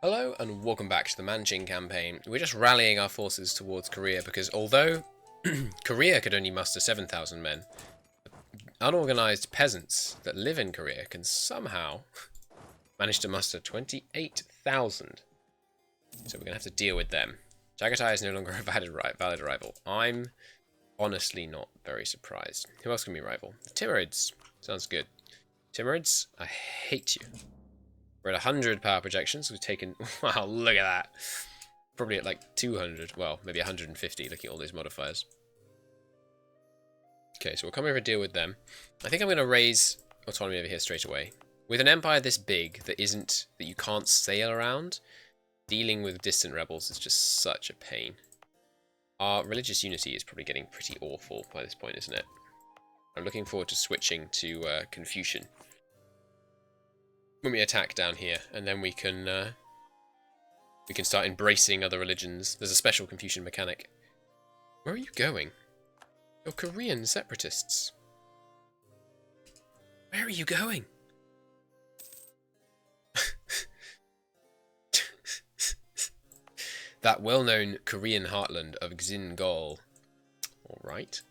Hello and welcome back to the ManQing campaign. We're just rallying our forces towards Korea because although Korea could only muster 7,000 men, unorganized peasants that live in Korea can somehow manage to muster 28,000. So we're going to have to deal with them. Chagatai is no longer a valid rival. I'm honestly not very surprised. Who else can be rival? The Timurids. Sounds good. Timurids, I hate you. We're at 100 power projections. We've taken... Wow, look at that. Probably at like 200. Well, maybe 150, looking at all these modifiers. Okay, so we'll come over and deal with them. I think I'm going to raise autonomy over here straight away. With an empire this big that you can't sail around, dealing with distant rebels is just such a pain. Our religious unity is probably getting pretty awful by this point, isn't it? I'm looking forward to switching to Confucian when we attack down here, and then we can start embracing other religions. There's a special Confucian mechanic. Where are you going? You're Korean separatists. Where are you going? That well-known Korean heartland of Xingol. Alright.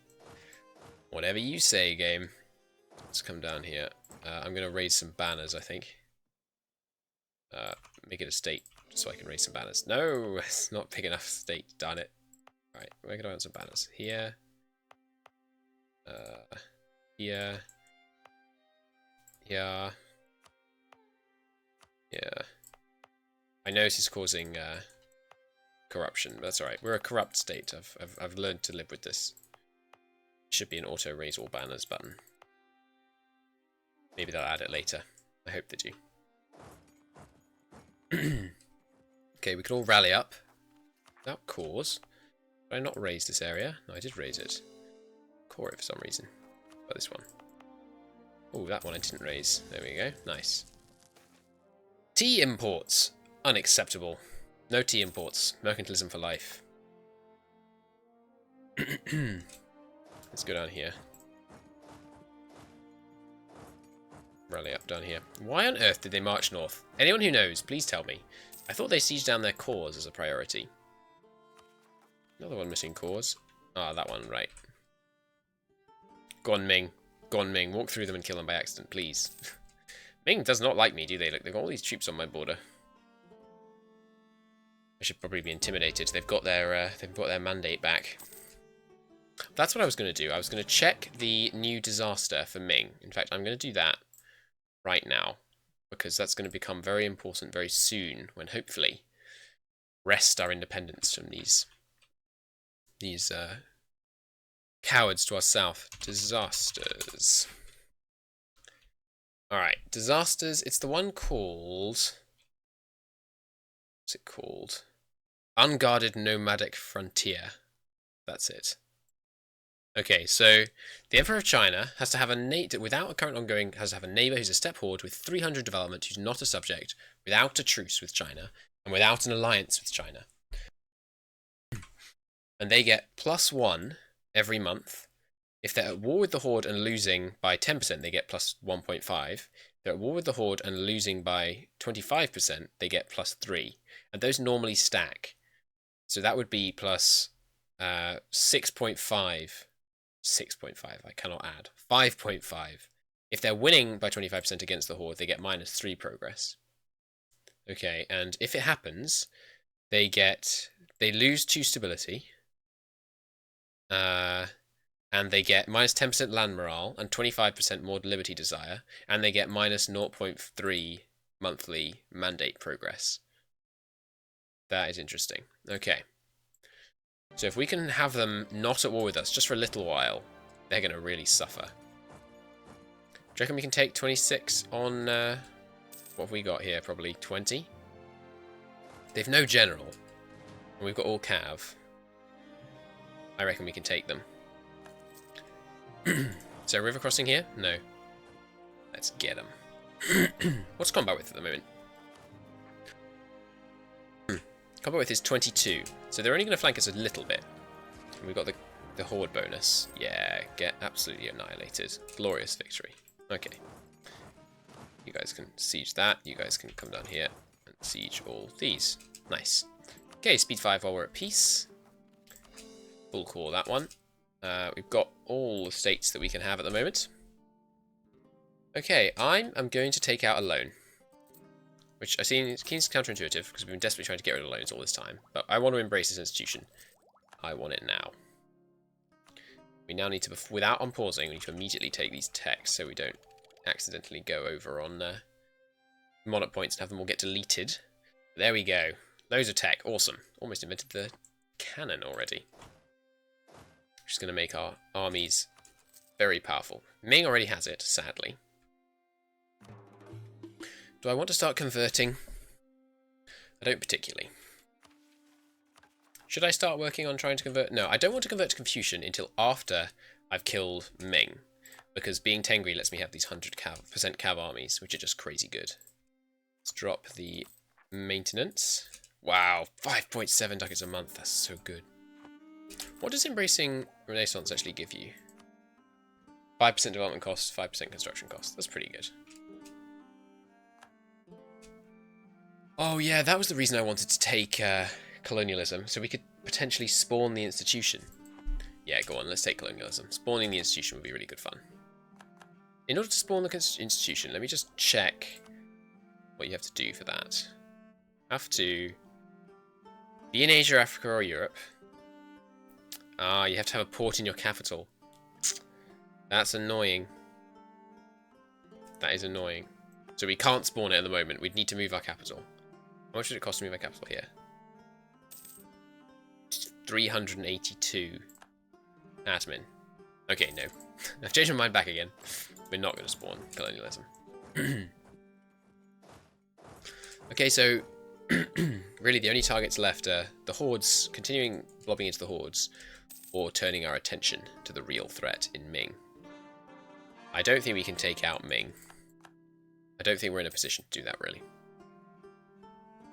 Whatever you say, game. Let's come down here. I'm going to raise some banners, I think. Make it a state so I can raise some banners. No, it's not big enough state, darn it. Alright, where can I want some banners? Here. Here. Here. Yeah. I know this is causing corruption, but that's alright. We're a corrupt state. I've learned to live with this. Should be an auto raise all banners button. Maybe they'll add it later. I hope they do. Okay, we can all rally up. Without cause. Did I not raise this area? No, I did raise it. Core it for some reason. But this one. Oh, that one I didn't raise. There we go. Nice. Tea imports. Unacceptable. No tea imports. Mercantilism for life. Let's go down here. Rally up down here. Why on earth did they march north? Anyone who knows, please tell me. I thought they sieged down their cores as a priority. Another one missing cores. Ah, that one, right. Go on, Ming. Go on, Ming. Walk through them and kill them by accident, please. Ming does not like me, do they? Look, they've got all these troops on my border. I should probably be intimidated. They've got their mandate back. That's what I was going to do. I was going to check the new disaster for Ming. In fact, I'm going to do that right now, because that's going to become very important very soon, when hopefully wrest our independence from these cowards to our south. Disasters. Alright, disasters. It's the one called... What's it called? Unguarded Nomadic Frontier. That's it. Okay, so the Emperor of China has to have a without a current ongoing, has to have a neighbour who's a steppe horde with 300 development who's not a subject, without a truce with China, and without an alliance with China. And they get +1 every month. If they're at war with the horde and losing by 10%, they get plus 1.5. If they're at war with the horde and losing by 25%, they get +3. And those normally stack. So that would be plus 6.5. 6.5, I cannot add. 5.5. If they're winning by 25% against the horde, they get -3 progress. Okay, and if it happens, they lose 2 stability. And they get -10% land morale and 25% more liberty desire, and they get -0.3 monthly mandate progress. That is interesting. Okay. So if we can have them not at war with us just for a little while, they're going to really suffer. Do you reckon we can take 26 on... what have we got here? Probably 20? They've no general. And we've got all cav. I reckon we can take them. Is there a river crossing here? No. Let's get them. What's combat width at the moment? Combat width is 22, so they're only going to flank us a little bit. And we've got the horde bonus. Yeah, get absolutely annihilated. Glorious victory. Okay. You guys can siege that. You guys can come down here and siege all these. Nice. Okay, speed 5 while we're at peace. Full core that one. We've got all the states that we can have at the moment. Okay, I'm going to take out a loan. Which I seems counterintuitive, because we've been desperately trying to get rid of loans all this time. But I want to embrace this institution. I want it now. We now need to, without unpausing, we need to immediately take these techs so we don't accidentally go over on monarch points and have them all get deleted. There we go. Loads of tech. Awesome. Almost invented the cannon already. Which is going to make our armies very powerful. Ming already has it, sadly. Do I want to start converting? I don't particularly. Should I start working on trying to convert? No, I don't want to convert to Confucian until after I've killed Ming. Because being Tengri lets me have these 100% cav armies, which are just crazy good. Let's drop the maintenance. Wow, 5.7 ducats a month. That's so good. What does embracing Renaissance actually give you? 5% development cost, 5% construction cost. That's pretty good. Oh yeah, that was the reason I wanted to take colonialism, so we could potentially spawn the institution. Yeah, go on, let's take colonialism. Spawning the institution would be really good fun. In order to spawn the institution, let me just check what you have to do for that. Have to be in Asia, Africa, or Europe. Ah, you have to have a port in your capital. That's annoying. That is annoying. So we can't spawn it at the moment. We'd need to move our capital. How much did it cost to move our capital here? 382 admin. Okay, no. I've changed my mind back again. We're not going to spawn colonialism. Okay, so really the only targets left are the hordes, continuing blobbing into the hordes, or turning our attention to the real threat in Ming. I don't think we can take out Ming. I don't think we're in a position to do that, really.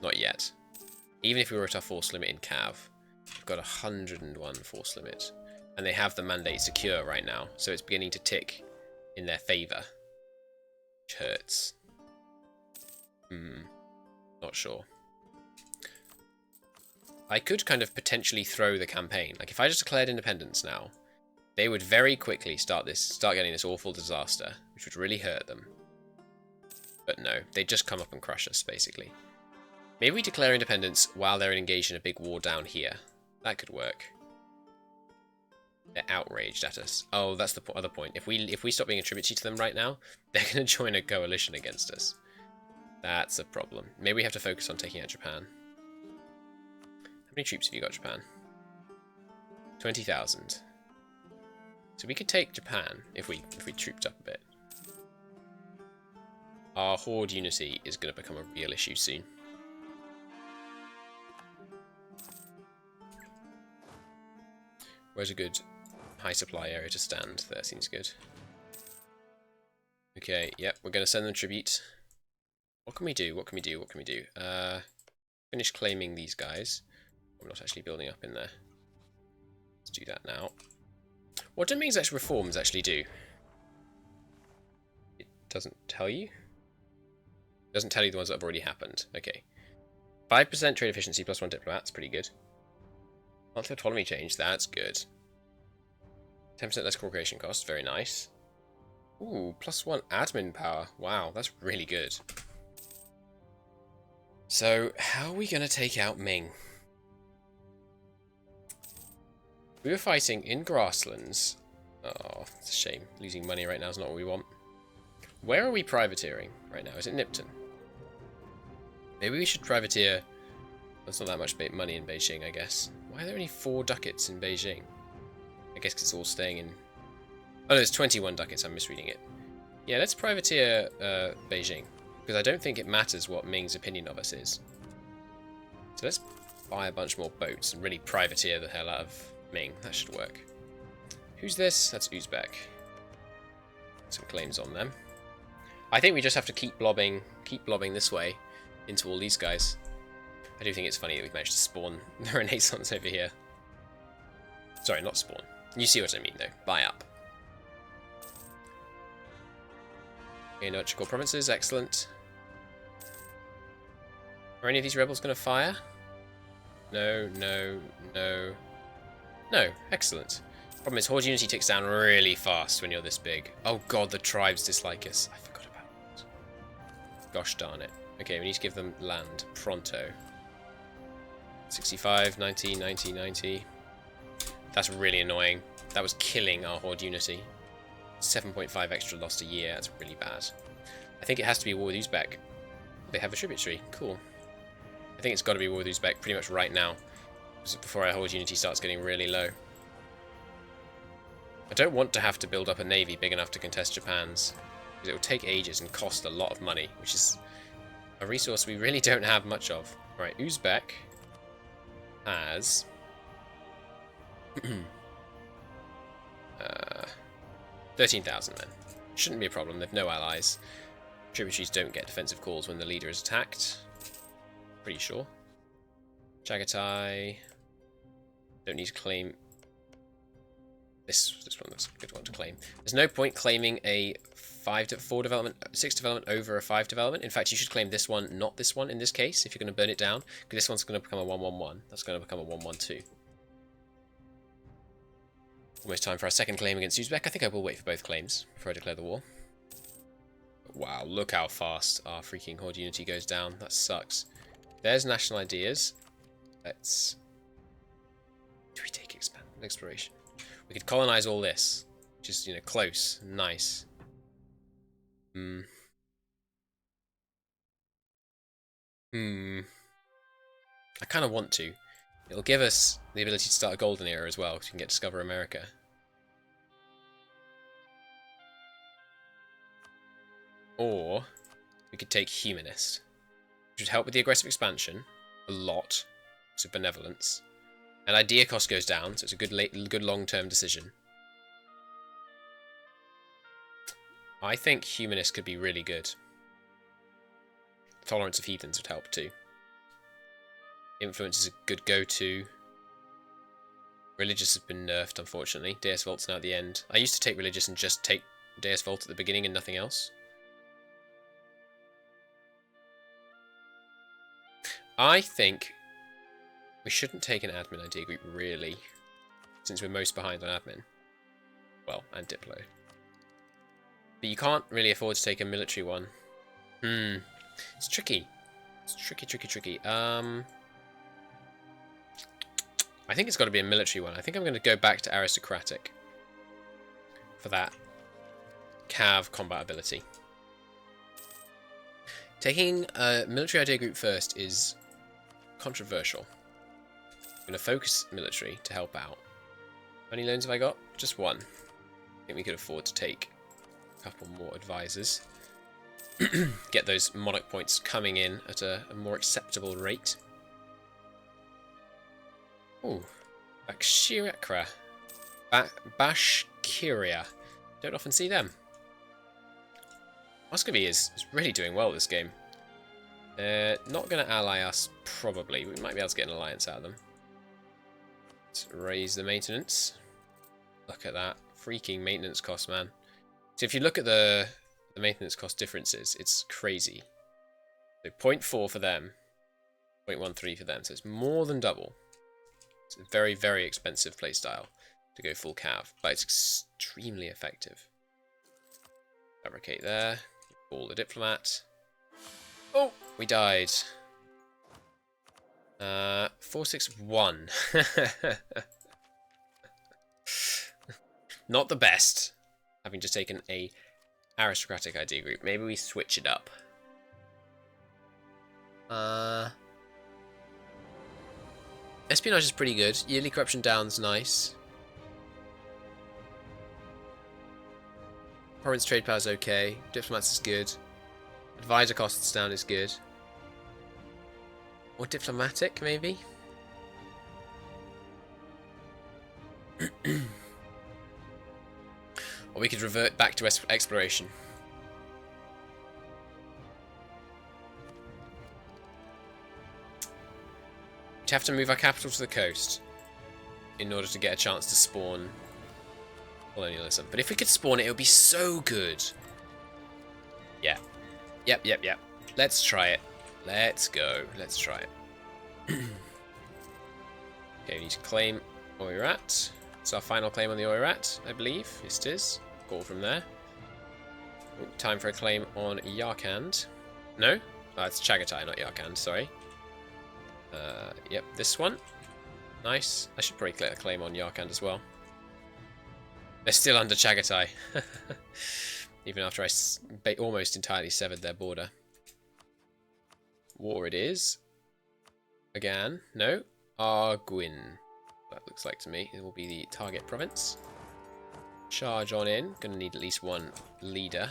Not yet. Even if we were at our force limit in Cav, we've got 101 force limit. And they have the mandate secure right now, so it's beginning to tick in their favour. Which hurts. Not sure. I could kind of potentially throw the campaign. Like, if I just declared independence now, they would very quickly start getting this awful disaster, which would really hurt them. But no, they'd just come up and crush us, basically. Maybe we declare independence while they're engaged in a big war down here. That could work. They're outraged at us. Oh, that's the other point. If we stop being a tributary to them right now, they're going to join a coalition against us. That's a problem. Maybe we have to focus on taking out Japan. How many troops have you got, Japan? 20,000. So we could take Japan if we trooped up a bit. Our horde unity is going to become a real issue soon. Where's a good high supply area to stand? There seems good. Okay, yep, we're going to send them tribute. What can we do? What can we do? What can we do? Finish claiming these guys. I'm not actually building up in there. Let's do that now. What do Ming's actual reforms actually do? It doesn't tell you? It doesn't tell you the ones that have already happened. Okay. 5% trade efficiency plus 1 diplomat. That's pretty good. Monthly autonomy change. That's good. 10% less corporation cost. Very nice. Ooh, plus 1 admin power. Wow, that's really good. So, how are we going to take out Ming? We were fighting in grasslands. Oh, it's a shame. Losing money right now is not what we want. Where are we privateering right now? Is it Nipton? Maybe we should privateer. There's not that much money in Beijing, I guess. Why are there only 4 ducats in Beijing? I guess because it's all staying in... Oh no, it's 21 ducats. I'm misreading it. Yeah, let's privateer Beijing. Because I don't think it matters what Ming's opinion of us is. So let's buy a bunch more boats and really privateer the hell out of Ming. That should work. Who's this? That's Uzbek. Some claims on them. I think we just have to keep blobbing this way into all these guys. I do think it's funny that we've managed to spawn the Renaissance over here. Sorry, not spawn. You see what I mean, though. Buy up. Okay, no Chical provinces. Excellent. Are any of these rebels going to fire? No, no, no. No, excellent. Problem is, Horde Unity ticks down really fast when you're this big. Oh god, the tribes dislike us. I forgot about it. Gosh darn it. Okay, we need to give them land. Pronto. 65, 90, 90, 90. That's really annoying. That was killing our Horde Unity. 7.5 extra lost a year. That's really bad. I think it has to be war with Uzbek. They have a tributary. Cool. I think it's got to be war with Uzbek pretty much right now, before our Horde Unity starts getting really low. I don't want to have to build up a navy big enough to contest Japan's, because it will take ages and cost a lot of money, which is a resource we really don't have much of. Right, Uzbek has 13,000 men. Shouldn't be a problem, they've no allies. Tributaries don't get defensive calls when the leader is attacked. Pretty sure. Chagatai. Don't need to claim this one. That's a good one to claim. There's no point claiming a 4 development, 6 development over a 5 development. In fact, you should claim this one, not this one in this case, if you're going to burn it down, because this one's going to become a 111. That's going to become a 112. Almost time for our second claim against Uzbek. I think I will wait for both claims before I declare the war. But wow, look how fast our freaking Horde Unity goes down. That sucks. There's national ideas. Let's... Do we take exploration? We could colonize all this, which is, you know, close, nice. I kind of want to. It'll give us the ability to start a golden era as well, because we can get Discover America. Or we could take Humanist, which would help with the aggressive expansion a lot, so benevolence. And idea cost goes down, so it's a good long-term decision. I think Humanist could be really good. Tolerance of heathens would help too. Influence is a good go-to. Religious has been nerfed, unfortunately. Deus Volt's now at the end. I used to take Religious and just take Deus Volt at the beginning and nothing else. I think we shouldn't take an admin idea group, really, since we're most behind on admin. Well, and Diplo. But you can't really afford to take a military one. It's tricky. It's tricky. I think it's got to be a military one. I think I'm going to go back to aristocratic for that Cav combat ability. Taking a military idea group first is controversial. I'm going to focus military to help out. How many loans have I got? Just one. I think we could afford to take a couple more advisors. Get those monarch points coming in at a more acceptable rate. Ooh, Bashkiria. Bashkiria. Don't often see them. Muscovy is really doing well this game. Not going to ally us, probably. We might be able to get an alliance out of them. Let's raise the maintenance. Look at that. Freaking maintenance cost, man. So if you look at the maintenance cost differences, it's crazy. So 0.4 for them, 0.13 for them. So it's more than double. It's a very, very expensive playstyle to go full cav, but it's extremely effective. Fabricate there. Call the diplomat. Oh, we died. 461. Not the best. Having just taken a aristocratic idea group. Maybe we switch it up. Espionage is pretty good. Yearly corruption down's nice. Foreign trade power's okay. Diplomats is good. Advisor costs down is good. Or diplomatic, maybe? Or we could revert back to exploration. We'd have to move our capital to the coast in order to get a chance to spawn colonialism. But if we could spawn it, it would be so good. Yeah. Yep. Let's try it. Let's go. Let's try it. Okay, we need to claim Oirat. It's our final claim on the Oirat, I believe. Yes, it is. Go from there. Oh, time for a claim on Yarkand. No? Oh, it's Chagatai, not Yarkand, sorry. Yep, this one. Nice. I should probably get a claim on Yarkand as well. They're still under Chagatai. Even after I almost entirely severed their border. War it is. Again. No. Arguin. That looks like to me. It will be the target province. Charge on in. Gonna need at least one leader.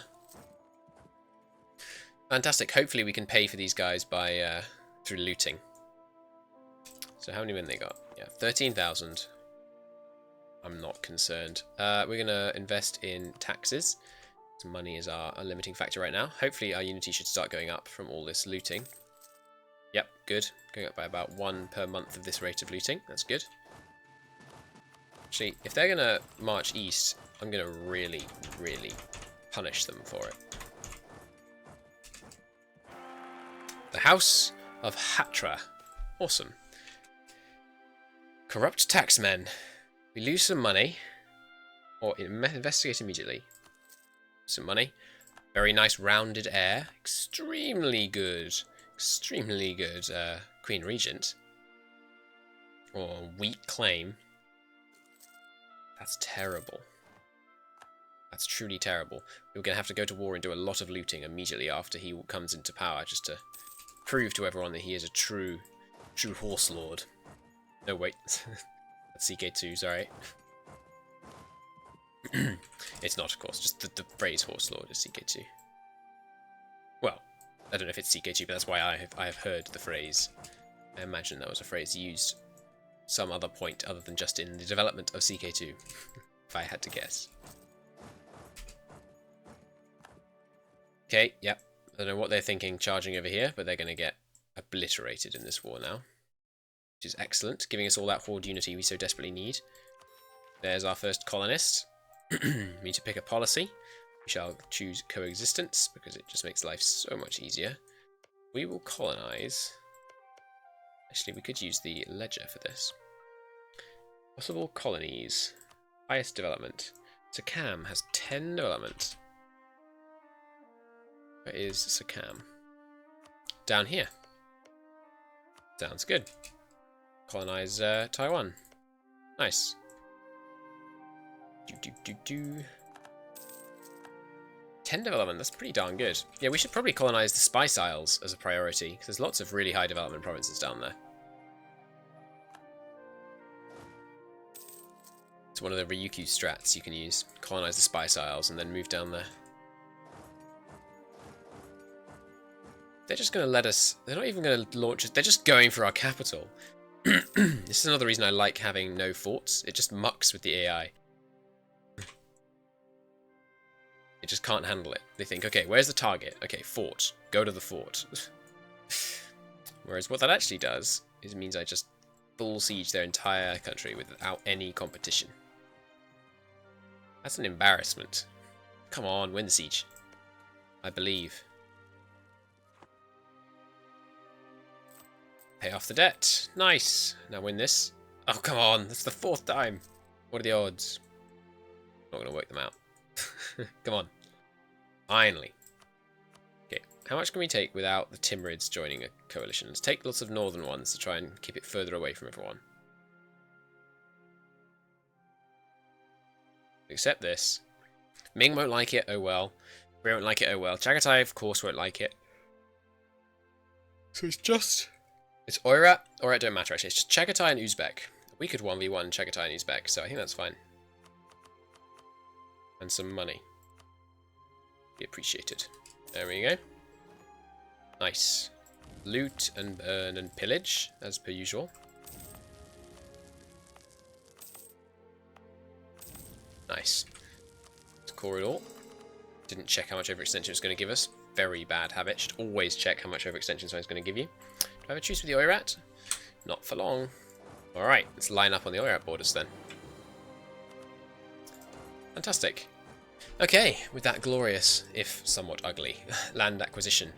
Fantastic. Hopefully we can pay for these guys by through looting. So how many men they got? Yeah, 13,000. I'm not concerned. We're going to invest in taxes. So money is our limiting factor right now. Hopefully our unity should start going up from all this looting. Yep, good. Going up by about 1 per month of this rate of looting. That's good. Actually, if they're going to march east, I'm going to really, really punish them for it. The House of Hatra. Awesome. Corrupt taxmen. We lose some money. Or investigate immediately. Some money. Very nice rounded heir. Extremely good. Extremely good Queen Regent. Or weak claim. That's terrible. That's truly terrible. We're going to have to go to war and do a lot of looting immediately after he comes into power, just to prove to everyone that he is a true horse lord. No, wait. That's CK2, sorry. It's not, of course. Just the phrase horse lord is CK2. Well, I don't know if it's CK2, but that's why I have heard the phrase. I imagine that was a phrase used some other point other than just in the development of CK2, if I had to guess. Okay, yep. I don't know what they're thinking charging over here, but they're going to get obliterated in this war now. Which is excellent, giving us all that horde unity we so desperately need. There's our first colonist. We need to pick a policy. We shall choose coexistence, because it just makes life so much easier. We will colonize. Actually, we could use the ledger for this. Possible colonies. Highest development. Sakam has 10 development. Where is Sakam? Down here. Sounds good. Colonize Taiwan. Nice. 10 development, that's pretty darn good. Yeah, we should probably colonize the Spice Isles as a priority, because there's lots of really high development provinces down there. It's one of the Ryukyu strats you can use. Colonize the Spice Isles and then move down there. They're just going to let us... They're not even going to launch us. They're just going for our capital. This is another reason I like having no forts. It just mucks with the AI. It just can't handle it. They think, okay, where's the target? Okay, fort. Go to the fort. Whereas what that actually does is it means I just full siege their entire country without any competition. That's an embarrassment. Come on, win the siege. I believe. Pay off the debt. Nice. Now win this. Oh, come on. That's the 4th time. What are the odds? Not going to work them out. Come on. Finally. Okay. How much can we take without the Timurids joining a coalition? Let's take lots of northern ones to try and keep it further away from everyone. Accept this. Ming won't like it. Oh well. We won't like it. Oh well. Chagatai, of course, won't like it. So it's just... It's Oirat. Oirat don't matter, actually. It's just Chagatai and Uzbek. We could 1v1 Chagatai and Uzbek, so I think that's fine. And some money. Be appreciated. There we go. Nice. Loot and burn and pillage, as per usual. Nice. Let's core it all. Didn't check how much overextension it was going to give us. Very bad habit. Should always check how much overextension someone's going to give you. Do I have a truce with the Oirat? Not for long. Alright, let's line up on the Oirat borders then. Fantastic. Okay, with that glorious, if somewhat ugly, land acquisition,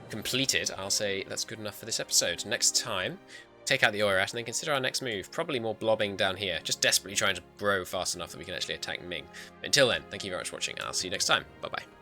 completed, I'll say that's good enough for this episode. Next time, take out the Oirat and then consider our next move. Probably more blobbing down here, just desperately trying to grow fast enough that we can actually attack Ming. Until then, thank you very much for watching, and I'll see you next time. Bye-bye.